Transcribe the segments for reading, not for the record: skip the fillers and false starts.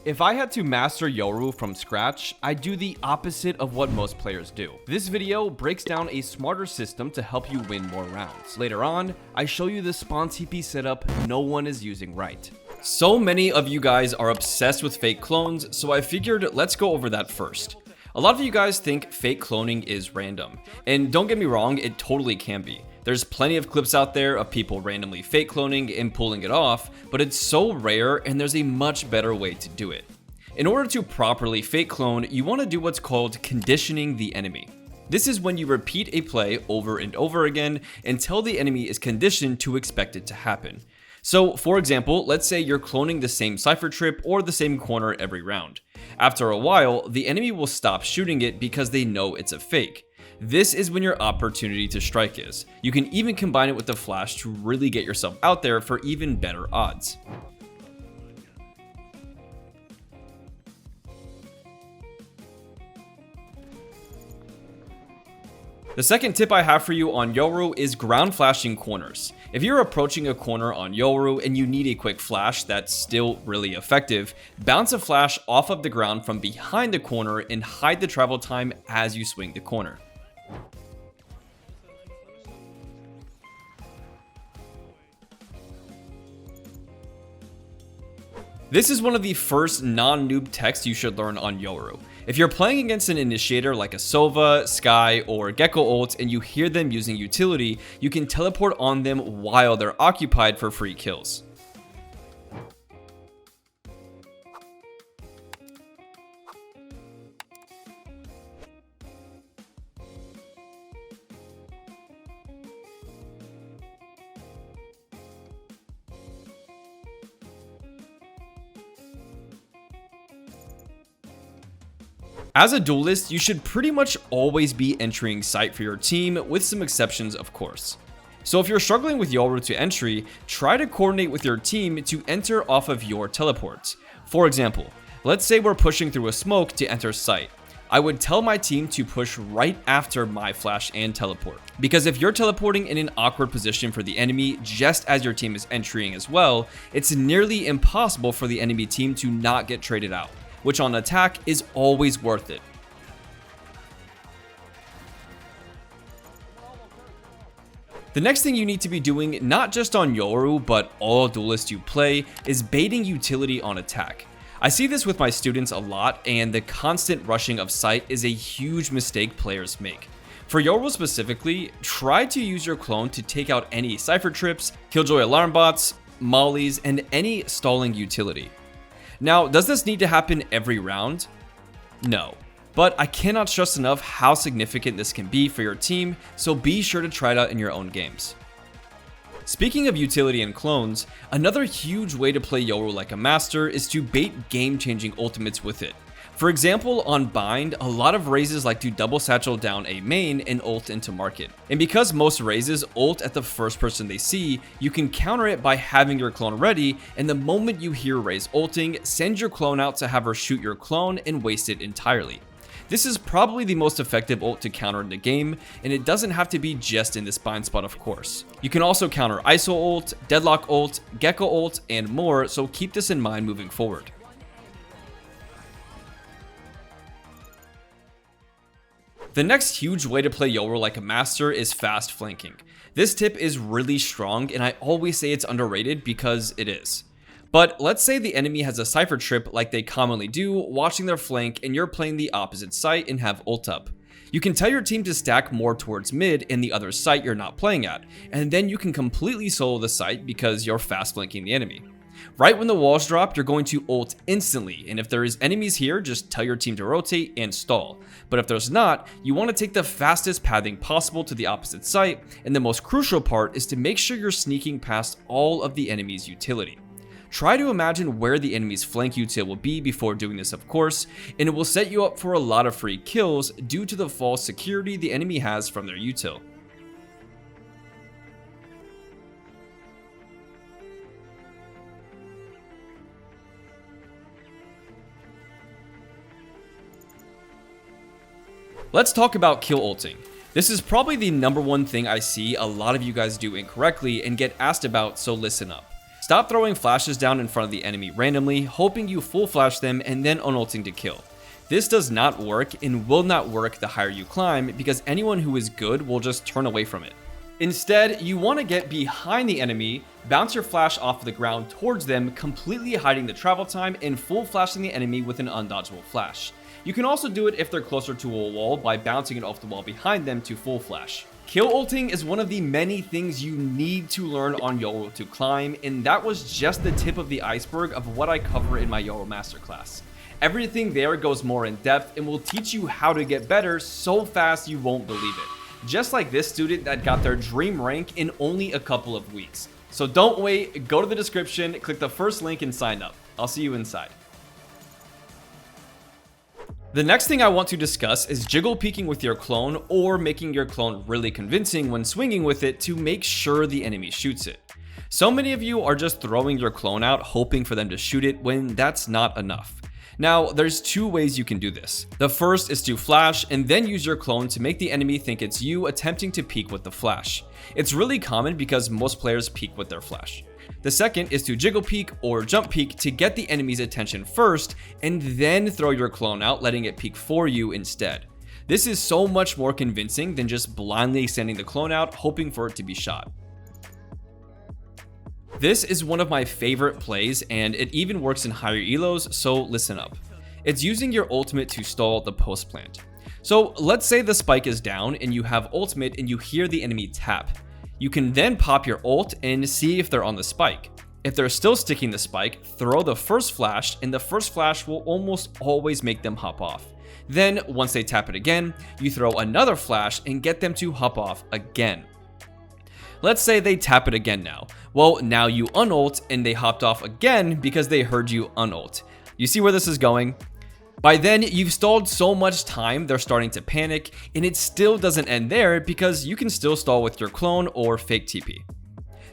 If I had to master Yoru from scratch, I'd do the opposite of what most players do. This video breaks down a smarter system to help you win more rounds. Later on, I show you the spawn TP setup no one is using right. So many of you guys are obsessed with fake clones, so I figured let's go over that first. A lot of you guys think fake cloning is random, and don't get me wrong, it totally can be. There's plenty of clips out there of people randomly fake cloning and pulling it off, but it's so rare and there's a much better way to do it. In order to properly fake clone, you want to do what's called conditioning the enemy. This is when you repeat a play over and over again until the enemy is conditioned to expect it to happen. So for example, let's say you're cloning the same cipher trip or the same corner every round. After a while, the enemy will stop shooting it because they know it's a fake. This is when your opportunity to strike is. You can even combine it with the flash to really get yourself out there for even better odds. The second tip I have for you on Yoru is ground flashing corners. If you're approaching a corner on Yoru and you need a quick flash that's still really effective, bounce a flash off of the ground from behind the corner and hide the travel time as you swing the corner. This is one of the first non-noob techs you should learn on Yoru. If you're playing against an initiator like a Sova, Sky, or Gecko ult and you hear them using utility, you can teleport on them while they're occupied for free kills. As a duelist, you should pretty much always be entering sight for your team, with some exceptions of course. So if you're struggling with Yoru to entry, try to coordinate with your team to enter off of your teleports. For example, let's say we're pushing through a smoke to enter sight. I would tell my team to push right after my flash and teleport. Because if you're teleporting in an awkward position for the enemy just as your team is entering as well, it's nearly impossible for the enemy team to not get traded out, which on attack is always worth it. The next thing you need to be doing, not just on Yoru, but all duelists you play, is baiting utility on attack. I see this with my students a lot, and the constant rushing of sight is a huge mistake players make. For Yoru specifically, try to use your clone to take out any cipher trips, killjoy alarm bots, mollies, and any stalling utility. Now, does this need to happen every round? No, but I cannot stress enough how significant this can be for your team, so be sure to try it out in your own games. Speaking of utility and clones, another huge way to play Yoru like a master is to bait game-changing ultimates with it. For example, on Bind, a lot of raises like to double satchel down a main and ult into market. And because most raises ult at the first person they see, you can counter it by having your clone ready, and the moment you hear Raze ulting, send your clone out to have her shoot your clone and waste it entirely. This is probably the most effective ult to counter in the game, and it doesn't have to be just in this bind spot of course. You can also counter ISO ult, Deadlock ult, Gecko ult, and more, so keep this in mind moving forward. The next huge way to play Yoru like a master is fast flanking. This tip is really strong, and I always say it's underrated because it is. But let's say the enemy has a cipher trip like they commonly do, watching their flank, and you're playing the opposite site and have ult up. You can tell your team to stack more towards mid and the other site you're not playing at, and then you can completely solo the site because you're fast flanking the enemy. Right when the walls drop, you're going to ult instantly, and if there is enemies here, just tell your team to rotate and stall. But if there's not, you want to take the fastest pathing possible to the opposite site, and the most crucial part is to make sure you're sneaking past all of the enemy's utility. Try to imagine where the enemy's flank util will be before doing this of course, and it will set you up for a lot of free kills due to the false security the enemy has from their util. Let's talk about kill ulting. This is probably the number one thing I see a lot of you guys do incorrectly and get asked about, so listen up. Stop throwing flashes down in front of the enemy randomly, hoping you full flash them and then unulting to kill. This does not work and will not work the higher you climb, because anyone who is good will just turn away from it. Instead, you want to get behind the enemy, bounce your flash off the ground towards them, completely hiding the travel time and full flashing the enemy with an undodgeable flash. You can also do it if they're closer to a wall by bouncing it off the wall behind them to full flash. Kill ulting is one of the many things you need to learn on Yoru to climb, and that was just the tip of the iceberg of what I cover in my Yoru Masterclass. Everything there goes more in depth and will teach you how to get better so fast you won't believe it. Just like this student that got their dream rank in only a couple of weeks. So don't wait, go to the description, click the first link and sign up. I'll see you inside. The next thing I want to discuss is jiggle peeking with your clone, or making your clone really convincing when swinging with it to make sure the enemy shoots it. So many of you are just throwing your clone out hoping for them to shoot it when that's not enough. Now, there's two ways you can do this. The first is to flash and then use your clone to make the enemy think it's you attempting to peek with the flash. It's really common because most players peek with their flash. The second is to jiggle peek or jump peek to get the enemy's attention first and then throw your clone out, letting it peek for you instead. This is so much more convincing than just blindly sending the clone out hoping for it to be shot. This is one of my favorite plays, and it even works in higher elos, so listen up. It's using your ultimate to stall the post plant. So let's say the spike is down and you have ultimate and you hear the enemy tap. You can then pop your ult and see if they're on the spike. If they're still sticking the spike, throw the first flash, and the first flash will almost always make them hop off. Then once they tap it again, you throw another flash and get them to hop off again. Let's say they tap it again now. Well, now you unult and they hopped off again because they heard you unult. You see where this is going? By then, you've stalled so much time they're starting to panic, and it still doesn't end there because you can still stall with your clone or fake TP.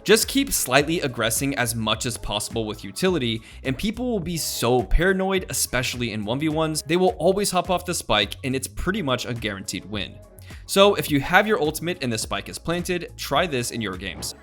Just keep slightly aggressing as much as possible with utility, and people will be so paranoid, especially in 1v1s, they will always hop off the spike, and it's pretty much a guaranteed win. So if you have your ultimate and the spike is planted, try this in your games.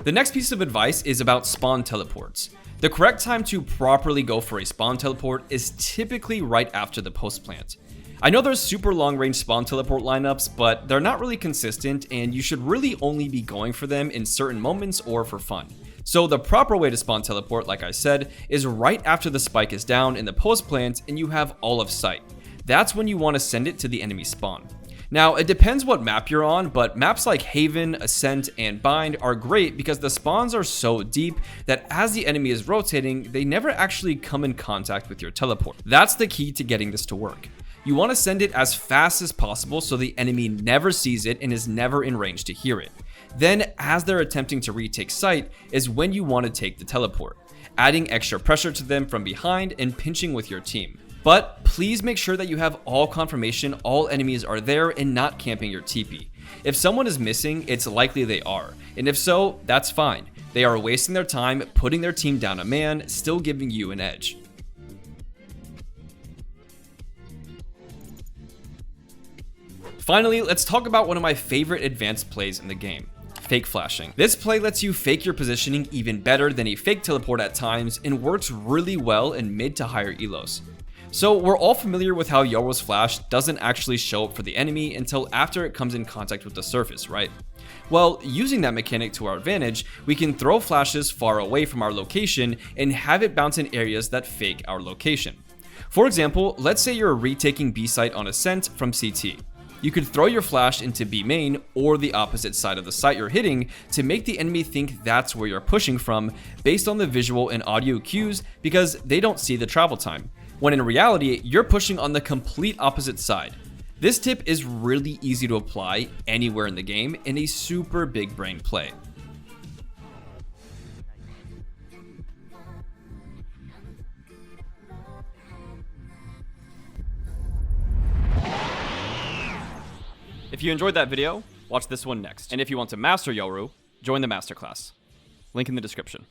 The next piece of advice is about spawn teleports. The correct time to properly go for a spawn teleport is typically right after the post plant. I know there's super long range spawn teleport lineups, but they're not really consistent and you should really only be going for them in certain moments or for fun. So the proper way to spawn teleport, like I said, is right after the spike is down in the post plant and you have all of sight. That's when you want to send it to the enemy spawn. Now, it depends what map you're on, but maps like Haven, Ascent, and Bind are great because the spawns are so deep that as the enemy is rotating, they never actually come in contact with your teleport. That's the key to getting this to work. You want to send it as fast as possible so the enemy never sees it and is never in range to hear it. Then, as they're attempting to retake sight, is when you want to take the teleport, adding extra pressure to them from behind and pinching with your team. But please make sure that you have all confirmation all enemies are there and not camping your TP. If someone is missing, it's likely they are, and if so, that's fine. They are wasting their time putting their team down a man, still giving you an edge. Finally, let's talk about one of my favorite advanced plays in the game. Fake flashing. This play lets you fake your positioning even better than a fake teleport at times and works really well in mid to higher elos. So we're all familiar with how Yoru's flash doesn't actually show up for the enemy until after it comes in contact with the surface, right? Well, using that mechanic to our advantage, we can throw flashes far away from our location and have it bounce in areas that fake our location. For example, let's say you're retaking B site on Ascent from CT. You could throw your flash into B main or the opposite side of the site you're hitting to make the enemy think that's where you're pushing from based on the visual and audio cues because they don't see the travel time, when in reality, you're pushing on the complete opposite side. This tip is really easy to apply anywhere in the game and a super big brain play. If you enjoyed that video, watch this one next. And if you want to master Yoru, join the masterclass. Link in the description.